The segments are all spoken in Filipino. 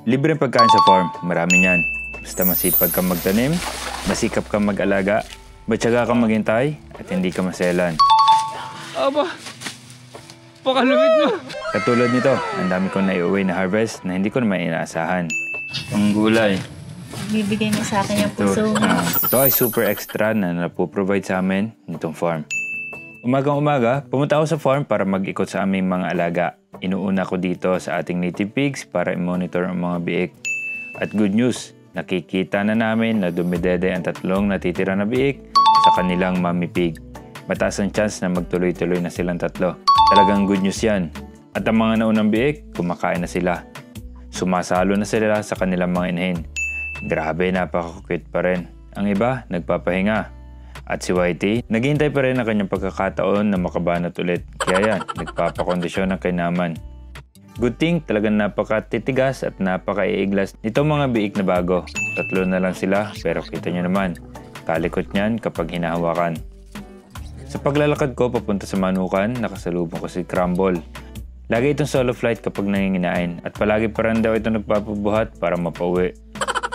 Libreng pagkain sa farm, marami niyan. Basta masipag kang magtanim, masikap kang mag-alaga, matyaga kang maghintay, at hindi ka maselan. Aba, pakalupit mo. Katulad nito, ang dami kong naiuwi na harvest na hindi ko naman inaasahan. Ang gulay. Bibigay niya sa akin yung puso. Ito ay super extra na napoprovide sa amin nitong farm. Umagang-umaga, pumunta ako sa farm para mag-ikot sa aming mga alaga. Inuuna ko dito sa ating native pigs para i-monitor ang mga biik. At good news, nakikita na namin na dumidede ang tatlong natitira na biik sa kanilang mommy pig. Mataas ang chance na magtuloy-tuloy na silang tatlo. Talagang good news yan. At ang mga naunang biik, kumakain na sila. Sumasalo na sila sa kanilang mga inahin. Grabe, napaka-cute pa rin. Ang iba, nagpapahinga. At si Whitey, naghihintay pa rin ang kanyang pagkakataon na makabanat ulit. Kaya yan, nagpapakondisyon ng kainaman. Good thing, talagang napakatitigas at napakaiiglas nitong mga biik na bago. Tatlo na lang sila, pero kita nyo naman, kalikot niyan kapag hinahawakan. Sa paglalakad ko papunta sa manukan, nakasalubong ko si Crumble. Lagi itong solo flight kapag nanginginain at palagi pa rin daw ito nagpapabuhat para mapauwi.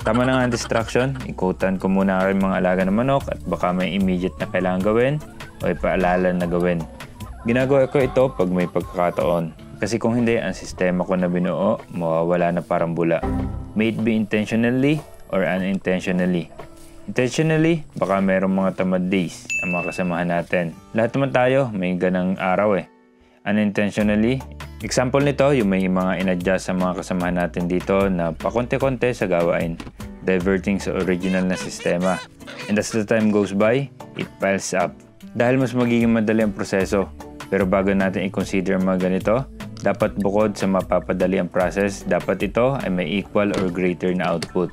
Tama na nga ang distraction, ikutan ko muna ang aking mga alaga ng manok at baka may immediate na kailangan gawin o ipaalala na gawin. Ginagawa ko ito pag may pagkakataon. Kasi kung hindi, ang sistema ko na binuo, mawawala na parang bula. May it be intentionally or unintentionally. Intentionally, baka mayroong mga tamad days ang mga kasamahan natin. Lahat naman tayo, may ganang araw eh. Unintentionally, example nito, yung may mga in-adjust sa mga kasamahan natin dito na pakonte-konte sa gawain, diverting sa original na sistema. And as the time goes by, it piles up. Dahil mas magiging madali ang proseso. Pero bago natin i-consider mga ganito, dapat bukod sa mapapadali ang process, dapat ito ay may equal or greater na output.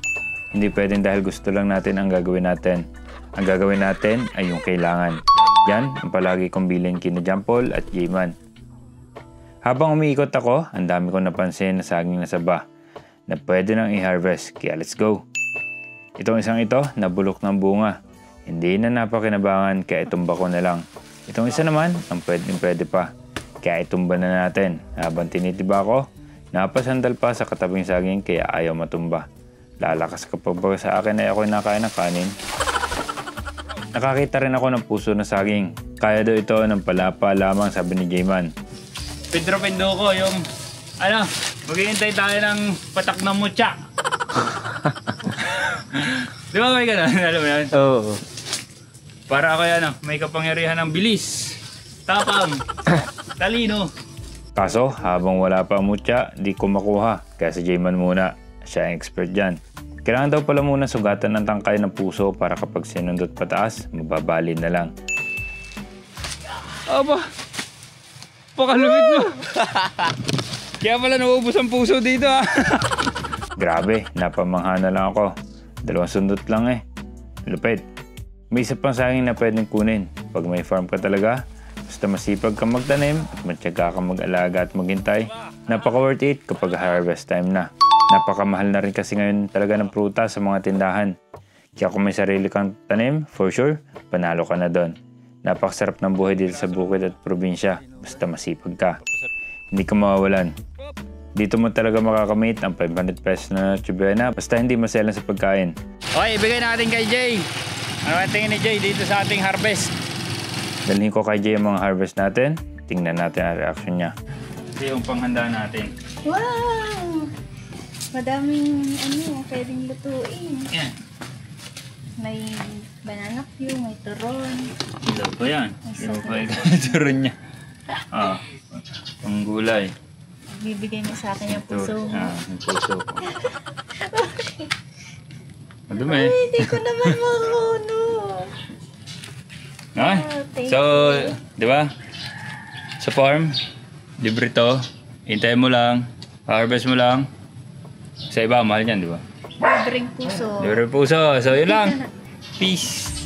Hindi pwedeng dahil gusto lang natin ang gagawin natin. Ang gagawin natin ay yung kailangan. Yan ang palagi kong bilin kina Jampol at J-Man. Habang umiikot ako, ang dami kong napansin na saging na saba na pwede nang i-harvest, kaya let's go. Itong isang ito, nabulok ng bunga. Hindi na napakinabangan, kaya itumba ko na lang. Itong isa naman, ang pwede pa, kaya itumba na natin. Habang tinitiba ko, napasandal pa sa katabing saging kaya ayaw matumba. Lalakas kapag sa akin ay ako'y nakain ng kanin. Nakakita rin ako ng puso na saging. Kaya daw ito ng palapa lamang, sabi ni J-Man. Pedro Pendoco, yung, maghihintay tayo ng patak ng mutya. Di ba may gano'n? Alam mo yan? Oo. Para ako yan, may kapangyarihan ng bilis, tapang, talino. Kaso, habang wala pa ang mutya, di ko makuha. Kaya si J-Man muna. Siya ang expert dyan. Kailangan daw pala muna sugatan ng tangkay ng puso para kapag sinundot pataas, mababalin na lang. Aba, pakalupit mo. Kaya pala nauubos ang puso dito ah. Grabe, napamangha na lang ako. 2 sundot lang eh. Lupit. May isa pang saging na pwedeng kunin. Pag may farm ka talaga, basta masipag kang magtanim at matyaga kang mag-alaga at maghintay, napaka-worth it kapag harvest time na. Napakamahal na rin kasi ngayon talaga ng prutas sa mga tindahan. Kaya kung may sarili kang tanim, for sure, panalo ka na doon. Napakasarap ng buhay dito sa bukid at probinsya, basta masipag ka. Hindi ka mawawalan. Dito mo talaga makakamit ang 500 pesos na tsubuena, basta hindi maselan sa pagkain. Okay, ibigay natin kay Jay. Ano ang tingin ni Jay dito sa ating harvest? Dalhin ko kay Jay ang mga harvest natin, tingnan natin ang reaction niya. Ito yung panghanda natin. Wow! Madaming pwedeng lutuin. Yan. May banana cue, may turon. Ilaw pa yan. Ilaw pa yung turon niya. Ang gulay. Bibigay niya sa akin yung puso. Yung puso ko. Madumi. Ay, hindi ko naman makuno. So, di ba? Sa farm, libre to. Hintayin mo lang. Harvest mo lang. Sa iba, mahal yan, di ba? Libreng puso. Libre puso. So, yun lang. Peace.